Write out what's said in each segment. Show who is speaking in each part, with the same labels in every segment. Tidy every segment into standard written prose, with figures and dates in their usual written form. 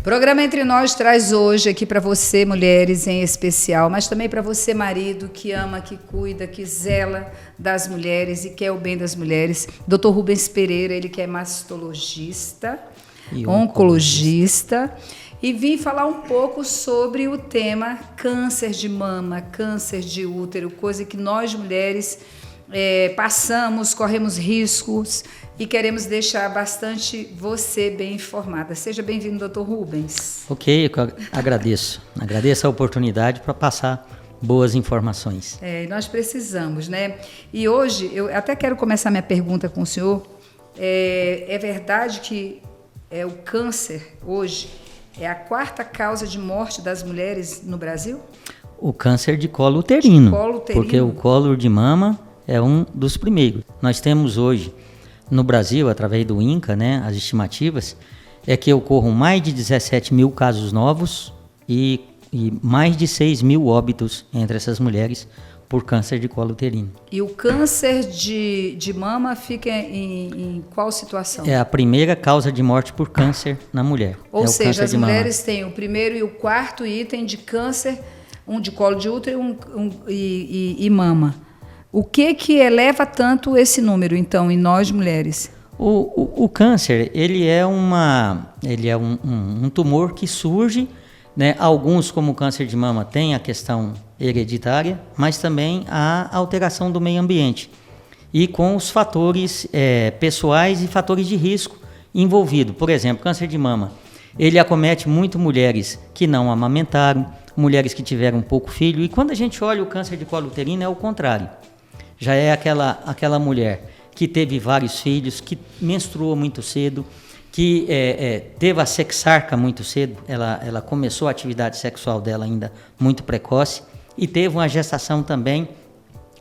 Speaker 1: Programa Entre Nós traz hoje aqui para você, mulheres em especial, mas também para você, marido, que ama, que cuida, que zela das mulheres e quer o bem das mulheres. Dr. Rubens Pereira, ele que é mastologista, oncologista, e vim falar um pouco sobre o tema câncer de mama, câncer de útero, coisa que nós mulheres passamos, corremos riscos e queremos deixar bastante você bem informada. Seja bem-vindo, Dr. Rubens.
Speaker 2: Ok, eu agradeço. Agradeço a oportunidade para passar boas informações.
Speaker 1: Nós precisamos, né? E hoje, eu até quero começar minha pergunta com o senhor. É verdade que o câncer, hoje, é a quarta causa de morte das mulheres no Brasil?
Speaker 2: O câncer de colo uterino, porque o colo de mama é um dos primeiros. Nós temos hoje, no Brasil, através do INCA, né, as estimativas, é que ocorram mais de 17 mil casos novos e mais de 6 mil óbitos entre essas mulheres por câncer de colo uterino.
Speaker 1: E o câncer de mama fica em qual situação?
Speaker 2: É a primeira causa de morte por câncer na mulher.
Speaker 1: Ou seja, as mulheres têm o primeiro e o quarto item de câncer, um de colo de útero e mama. O que eleva tanto esse número, então, em nós mulheres?
Speaker 2: O câncer, ele é um tumor que surge, né? Alguns, como o câncer de mama, tem a questão hereditária, mas também a alteração do meio ambiente. E com os fatores pessoais e fatores de risco envolvidos. Por exemplo, câncer de mama, ele acomete muito mulheres que não amamentaram, mulheres que tiveram pouco filho. E quando a gente olha o câncer de colo uterino, é o contrário. Já é aquela mulher que teve vários filhos, que menstruou muito cedo, que teve a sexarca muito cedo, ela começou a atividade sexual dela ainda muito precoce e teve uma gestação também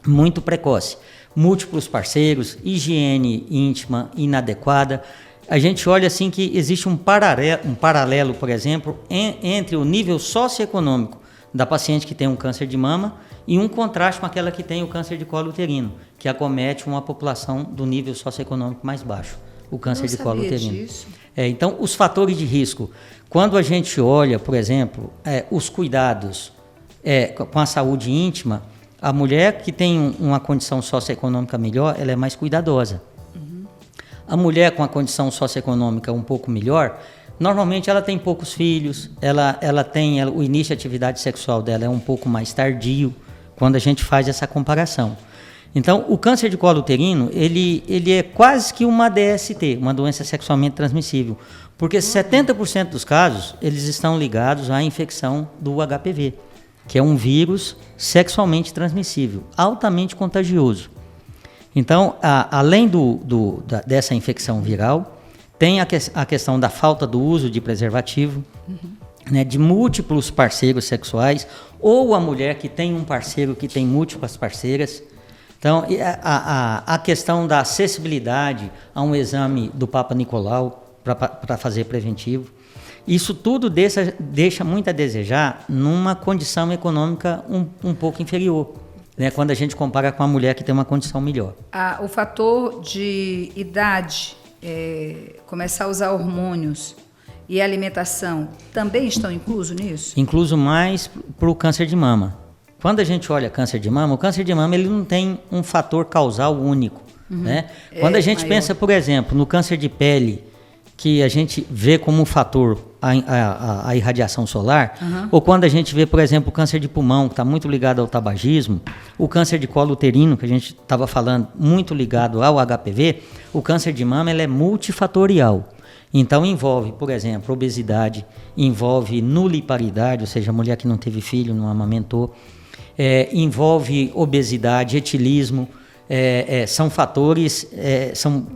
Speaker 2: muito precoce. Múltiplos parceiros, higiene íntima inadequada. A gente olha assim que existe um paralelo, por exemplo, entre o nível socioeconômico da paciente que tem um câncer de mama e um contraste com aquela que tem o câncer de colo uterino, que acomete uma população do nível socioeconômico mais baixo, o câncer de colo uterino. Disso. Então, os fatores de risco, quando a gente olha, por exemplo, os cuidados com a saúde íntima, a mulher que tem uma condição socioeconômica melhor, ela é mais cuidadosa. Uhum. A mulher com a condição socioeconômica um pouco melhor, normalmente ela tem poucos filhos, o início de atividade sexual dela é um pouco mais tardio, quando a gente faz essa comparação. Então, o câncer de colo uterino, ele é quase que uma DST, uma doença sexualmente transmissível, porque 70% dos casos, eles estão ligados à infecção do HPV, que é um vírus sexualmente transmissível, altamente contagioso. Então, além dessa infecção viral, tem a questão da falta do uso de preservativo, né, de múltiplos parceiros sexuais, ou a mulher que tem um parceiro que tem múltiplas parceiras. Então, a questão da acessibilidade a um exame do Papa Nicolau para fazer preventivo. Isso tudo deixa muito a desejar numa condição econômica um pouco inferior, né, quando a gente compara com a mulher que tem uma condição melhor.
Speaker 1: O fator de idade, começar a usar hormônios e alimentação, também estão inclusos nisso?
Speaker 2: Incluso mais para o câncer de mama. Quando a gente olha câncer de mama, o câncer de mama ele não tem um fator causal único. Uhum. Né? Quando a gente pensa, por exemplo, no câncer de pele, que a gente vê como um fator a irradiação solar, ou quando a gente vê, por exemplo, o câncer de pulmão, que está muito ligado ao tabagismo, o câncer de colo uterino, que a gente estava falando, muito ligado ao HPV, o câncer de mama ele é multifatorial. Então envolve, por exemplo, obesidade, envolve nuliparidade, ou seja, a mulher que não teve filho, não amamentou, envolve obesidade, etilismo, são fatores,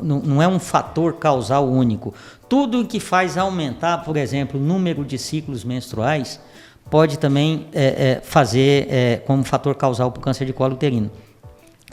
Speaker 2: não é um fator causal único. Tudo que faz aumentar, por exemplo, o número de ciclos menstruais pode também fazer como fator causal para o câncer de colo uterino.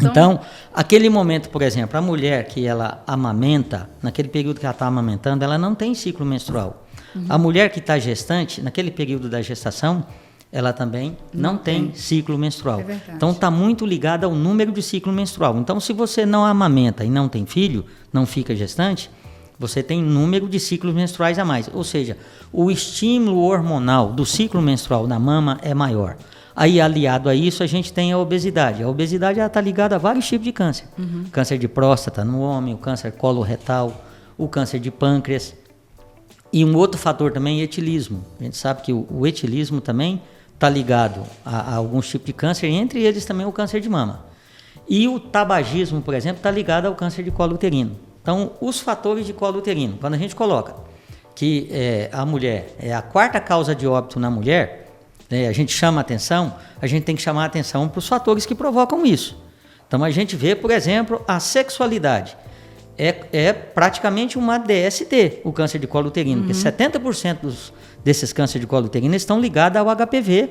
Speaker 2: Então, aquele momento, por exemplo, a mulher que ela amamenta, naquele período que ela está amamentando, ela não tem ciclo menstrual. Uhum. A mulher que está gestante, naquele período da gestação, ela também não tem ciclo menstrual. Então, está muito ligada ao número de ciclo menstrual. Então, se você não amamenta e não tem filho, não fica gestante, você tem número de ciclos menstruais a mais. Ou seja, o estímulo hormonal do ciclo menstrual na mama é maior. Aí, aliado a isso, a gente tem a obesidade. A obesidade está ligada a vários tipos de câncer. Câncer de próstata no homem, o câncer coloretal, o câncer de pâncreas. E um outro fator também é etilismo. A gente sabe que o etilismo também está ligado a alguns tipos de câncer, entre eles também o câncer de mama. E o tabagismo, por exemplo, está ligado ao câncer de colo uterino. Então, os fatores de colo uterino, quando a gente coloca que a mulher é a quarta causa de óbito na mulher, a gente chama a atenção, a gente tem que chamar a atenção para os fatores que provocam isso. Então, a gente vê, por exemplo, a sexualidade. É praticamente uma DST, o câncer de colo uterino, porque 70% desses cânceres de colo uterino estão ligados ao HPV,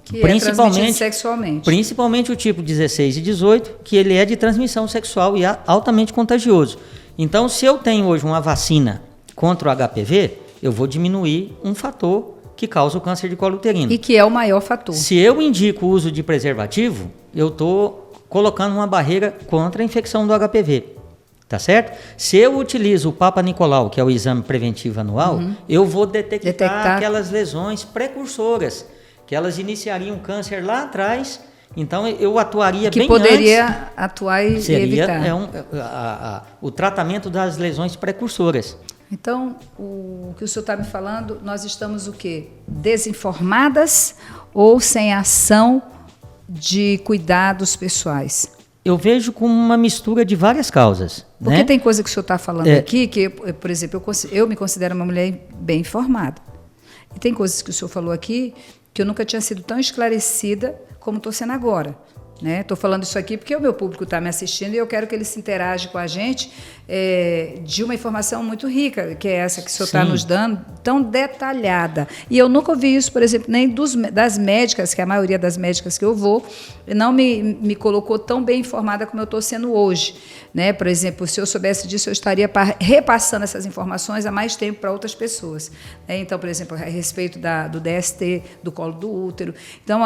Speaker 1: que principalmente, sexualmente.
Speaker 2: Principalmente o tipo 16 e 18, que ele é de transmissão sexual e é altamente contagioso. Então, se eu tenho hoje uma vacina contra o HPV, eu vou diminuir um fator que causa o câncer de colo uterino.
Speaker 1: E que é o maior fator.
Speaker 2: Se eu indico o uso de preservativo, eu estou colocando uma barreira contra a infecção do HPV. Tá certo? Se eu utilizo o Papa Nicolau, que é o exame preventivo anual, eu vou detectar aquelas lesões precursoras, que elas iniciariam câncer lá atrás, então eu atuaria bem antes. Que
Speaker 1: poderia atuar e evitar.
Speaker 2: O tratamento das lesões precursoras.
Speaker 1: Então, o que o senhor está me falando, nós estamos o quê? Desinformadas ou sem ação de cuidados pessoais?
Speaker 2: Eu vejo como uma mistura de várias causas.
Speaker 1: Porque tem coisa que o senhor está falando aqui, que, por exemplo, eu me considero uma mulher bem informada. E tem coisas que o senhor falou aqui que eu nunca tinha sido tão esclarecida como estou sendo agora. Estou falando isso aqui porque o meu público está me assistindo e eu quero que ele se interage com a gente de uma informação muito rica, que é essa que o senhor está nos dando, tão detalhada. E eu nunca ouvi isso, por exemplo, nem das médicas, que a maioria das médicas que eu vou, não me colocou tão bem informada como eu estou sendo hoje. Por exemplo, se eu soubesse disso, eu estaria repassando essas informações há mais tempo para outras pessoas. Então, por exemplo, a respeito do DST, do colo do útero. Então,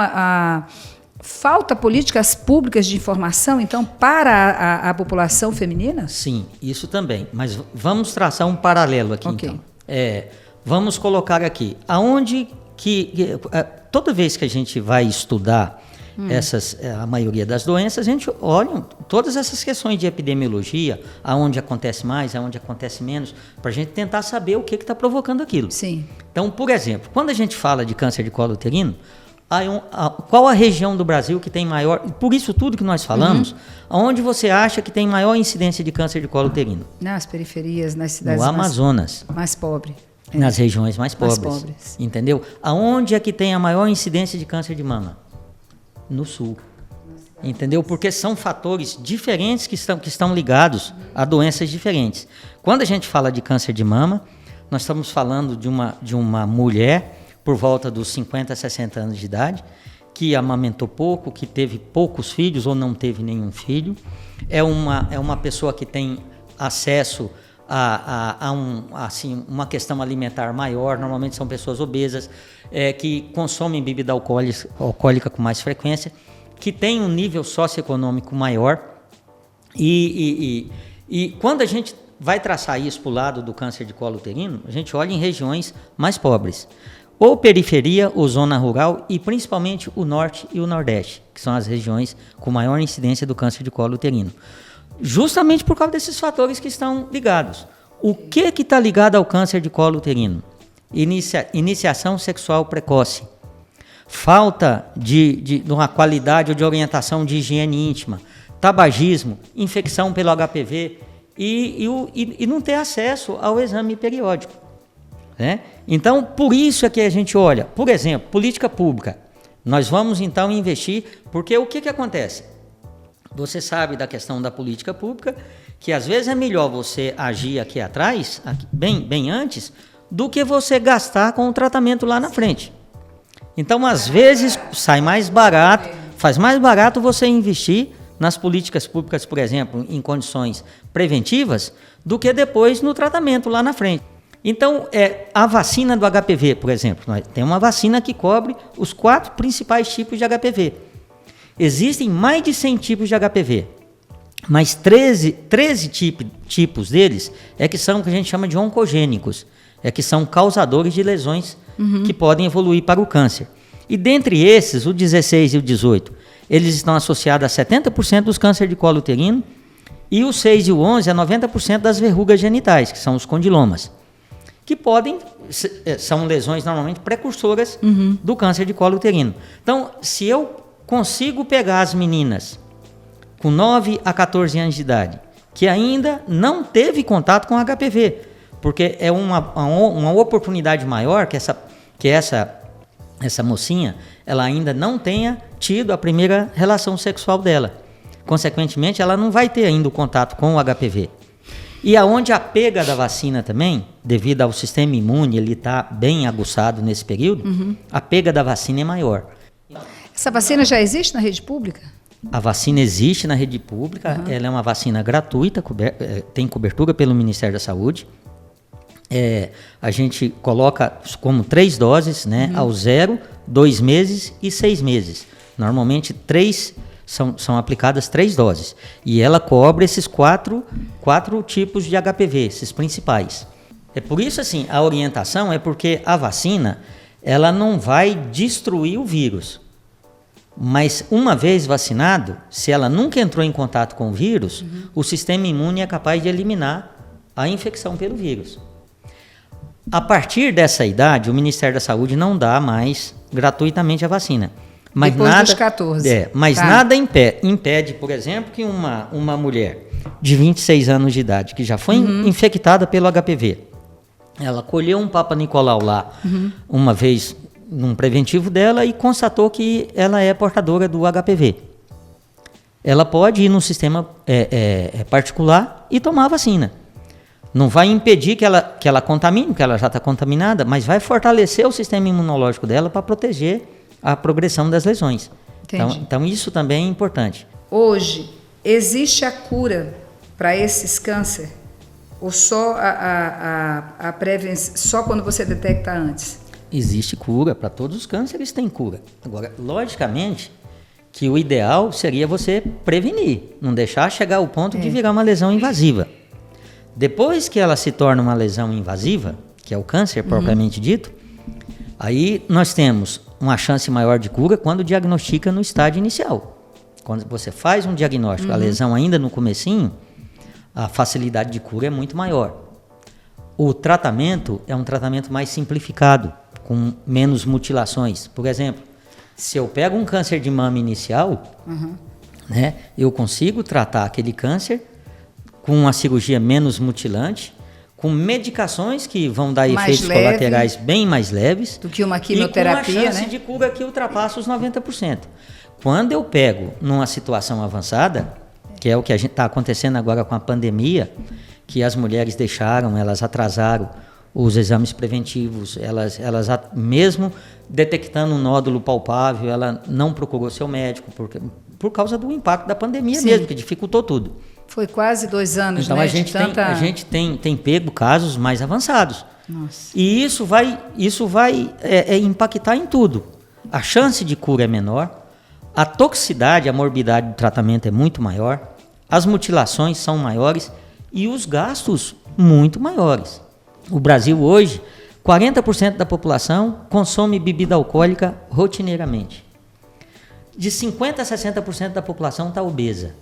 Speaker 1: falta políticas públicas de informação, então, para a população feminina?
Speaker 2: Sim, isso também. Mas vamos traçar um paralelo aqui, então. Vamos colocar aqui. Aonde toda vez que a gente vai estudar a maioria das doenças, a gente olha todas essas questões de epidemiologia, aonde acontece mais, aonde acontece menos, para a gente tentar saber o que está provocando aquilo.
Speaker 1: Sim.
Speaker 2: Então, por exemplo, quando a gente fala de câncer de colo uterino, qual a região do Brasil que tem maior, por isso tudo que nós falamos, onde você acha que tem maior incidência de câncer de colo uterino?
Speaker 1: Nas periferias, nas cidades
Speaker 2: no Amazonas.
Speaker 1: Mais pobres.
Speaker 2: Nas regiões mais pobres. Entendeu? Aonde é que tem a maior incidência de câncer de mama? No sul. Entendeu? Porque são fatores diferentes que estão ligados a doenças diferentes. Quando a gente fala de câncer de mama, nós estamos falando de uma mulher por volta dos 50 a 60 anos de idade, que amamentou pouco, que teve poucos filhos ou não teve nenhum filho. É uma pessoa que tem acesso a uma questão alimentar maior, normalmente são pessoas obesas, que consomem bebida alcoólica com mais frequência, que tem um nível socioeconômico maior. E quando a gente vai traçar isso para o lado do câncer de colo uterino, a gente olha em regiões mais pobres. Ou periferia, ou zona rural, e principalmente o norte e o nordeste, que são as regiões com maior incidência do câncer de colo uterino. Justamente por causa desses fatores que estão ligados. O que está ligado ao câncer de colo uterino? Iniciação sexual precoce. Falta de uma qualidade ou de orientação de higiene íntima. Tabagismo, infecção pelo HPV e não ter acesso ao exame periódico. Então, por isso é que a gente olha, por exemplo, política pública. Nós vamos, então, investir, porque o que acontece? Você sabe da questão da política pública, que às vezes é melhor você agir aqui atrás, bem antes, do que você gastar com o tratamento lá na frente. Então, às vezes, sai mais barato, faz mais barato você investir nas políticas públicas, por exemplo, em condições preventivas, do que depois no tratamento lá na frente. Então, a vacina do HPV, por exemplo, tem uma vacina que cobre os 4 principais tipos de HPV. Existem mais de 100 tipos de HPV, Mas 13 tipos deles que são o que a gente chama de oncogênicos, que são causadores de lesões que podem evoluir para o câncer. E dentre esses, o 16 e o 18, eles estão associados a 70% dos cânceres de colo uterino, e o 6 e o 11 a 90% das verrugas genitais, que são os condilomas, que são lesões normalmente precursoras do câncer de colo uterino. Então, se eu consigo pegar as meninas com 9 a 14 anos de idade, que ainda não teve contato com HPV, porque é uma oportunidade maior que essa mocinha, ela ainda não tenha tido a primeira relação sexual dela. Consequentemente, ela não vai ter ainda o contato com o HPV. E aonde a pega da vacina também, devido ao sistema imune, ele está bem aguçado nesse período, a pega da vacina é maior.
Speaker 1: Essa vacina já existe na rede pública?
Speaker 2: A vacina existe na rede pública, ela é uma vacina gratuita, tem cobertura pelo Ministério da Saúde. A gente coloca como 3 doses, né, ao 0, 2 meses e 6 meses. Normalmente são aplicadas 3 doses. E ela cobre esses quatro tipos de HPV, esses principais. É por isso, assim, a orientação é porque a vacina, ela não vai destruir o vírus. Mas uma vez vacinado, se ela nunca entrou em contato com o vírus, o sistema imune é capaz de eliminar a infecção pelo vírus. A partir dessa idade, o Ministério da Saúde não dá mais gratuitamente a vacina. Mas
Speaker 1: depois dos 14.
Speaker 2: Nada impede, por exemplo, que uma mulher de 26 anos de idade, que já foi infectada pelo HPV, ela colheu um Papa Nicolau lá uma vez num preventivo dela e constatou que ela é portadora do HPV. Ela pode ir no sistema particular e tomar a vacina. Não vai impedir que ela contamine, porque ela já está contaminada, mas vai fortalecer o sistema imunológico dela para proteger a progressão das lesões. Então isso também é importante.
Speaker 1: Hoje, existe a cura para esses cânceres? Ou só a prevenção, só quando você detecta antes?
Speaker 2: Existe cura, para todos os cânceres tem cura. Agora, logicamente, que o ideal seria você prevenir, não deixar chegar ao ponto de virar uma lesão invasiva. Depois que ela se torna uma lesão invasiva, que é o câncer propriamente dito, aí nós temos uma chance maior de cura quando diagnostica no estágio inicial. Quando você faz um diagnóstico, a lesão ainda no comecinho, a facilidade de cura é muito maior. O tratamento é um tratamento mais simplificado, com menos mutilações. Por exemplo, se eu pego um câncer de mama inicial, né, eu consigo tratar aquele câncer com uma cirurgia menos mutilante, com medicações que vão dar efeitos colaterais bem mais leves
Speaker 1: do que uma quimioterapia,
Speaker 2: e com uma chance de cura que ultrapassa os 90%. Quando eu pego numa situação avançada, que é o que está acontecendo agora com a pandemia, que as mulheres elas atrasaram os exames preventivos, elas mesmo detectando um nódulo palpável, ela não procurou seu médico, por causa do impacto da pandemia mesmo, que dificultou tudo.
Speaker 1: Foi quase 2 anos,
Speaker 2: então,
Speaker 1: né?
Speaker 2: A gente tem pego casos mais avançados.
Speaker 1: Nossa.
Speaker 2: E isso vai impactar em tudo. A chance de cura é menor, a toxicidade, a morbidade do tratamento é muito maior, as mutilações são maiores e os gastos muito maiores. O Brasil hoje, 40% da população consome bebida alcoólica rotineiramente. De 50% a 60% da população está obesa,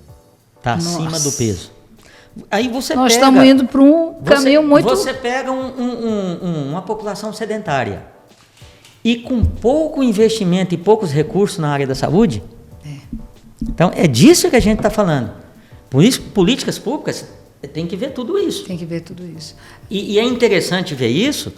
Speaker 2: está acima do peso. Aí nós
Speaker 1: estamos indo para um caminho muito...
Speaker 2: Você pega uma população sedentária e com pouco investimento e poucos recursos na área da saúde, então é disso que a gente está falando. Por isso, políticas públicas tem que ver tudo isso.
Speaker 1: Tem que ver tudo isso.
Speaker 2: E é interessante ver isso,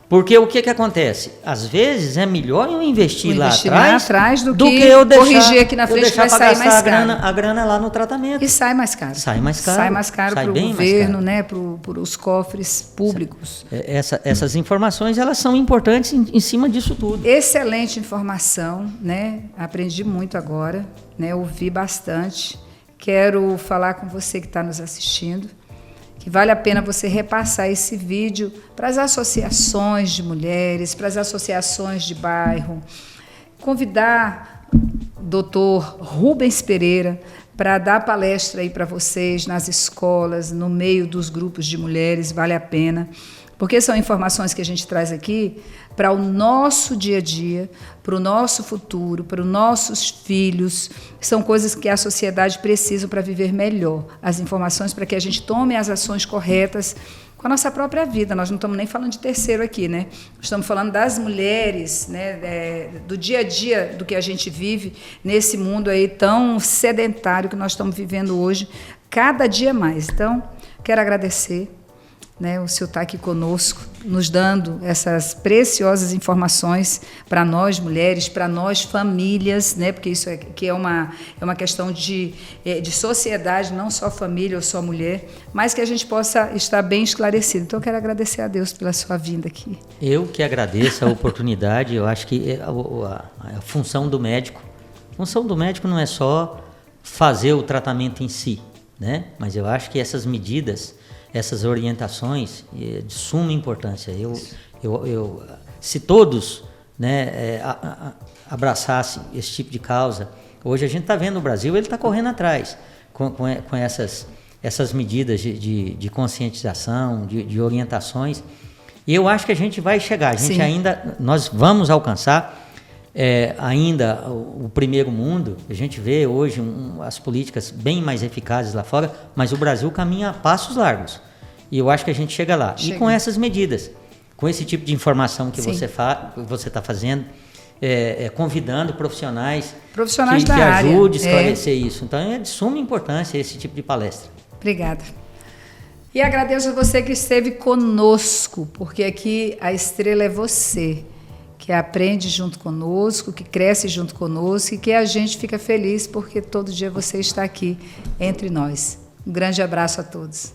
Speaker 2: porque o que acontece? Às vezes é melhor eu investir lá atrás do que eu
Speaker 1: corrigir aqui na frente, vai sair mais caro.
Speaker 2: A grana lá no tratamento.
Speaker 1: E sai mais caro.
Speaker 2: Sai mais caro.
Speaker 1: Sai mais caro para o governo, né, para os cofres públicos.
Speaker 2: Essas informações, elas são importantes em cima disso tudo.
Speaker 1: Excelente informação, né? Aprendi muito agora, né? Ouvi bastante. Quero falar com você que está nos assistindo, que vale a pena você repassar esse vídeo para as associações de mulheres, para as associações de bairro, convidar o Dr. Rubens Pereira para dar palestra aí para vocês nas escolas, no meio dos grupos de mulheres, vale a pena, porque são informações que a gente traz aqui para o nosso dia a dia, para o nosso futuro, para os nossos filhos. São coisas que a sociedade precisa para viver melhor. As informações para que a gente tome as ações corretas com a nossa própria vida. Nós não estamos nem falando de terceiro aqui, né? Estamos falando das mulheres, né? Do dia a dia do que a gente vive nesse mundo aí tão sedentário que nós estamos vivendo hoje, cada dia mais. Então, quero agradecer, né, o senhor está aqui conosco, nos dando essas preciosas informações para nós mulheres, para nós famílias, né, porque isso é uma questão de sociedade, não só família ou só mulher, mas que a gente possa estar bem esclarecido. Então, eu quero agradecer a Deus pela sua vinda aqui.
Speaker 2: Eu que agradeço a oportunidade. Eu acho que a função do médico não é só fazer o tratamento em si, né, mas eu acho que essas medidas, essas orientações de suma importância. Se todos, né, abraçassem esse tipo de causa, hoje a gente está vendo o Brasil, ele está correndo atrás com essas medidas de conscientização, de orientações, e eu acho que a gente vai chegar, nós vamos alcançar ainda o primeiro mundo. A gente vê hoje as políticas bem mais eficazes lá fora, mas o Brasil caminha a passos largos. E eu acho que a gente chega lá. E com essas medidas, com esse tipo de informação que você está fazendo, convidando profissionais que
Speaker 1: da área.
Speaker 2: Ajude a esclarecer isso. Então é de suma importância esse tipo de palestra.
Speaker 1: Obrigada. E agradeço a você que esteve conosco, porque aqui a estrela é você, que aprende junto conosco, que cresce junto conosco e que a gente fica feliz porque todo dia você está aqui entre nós. Um grande abraço a todos.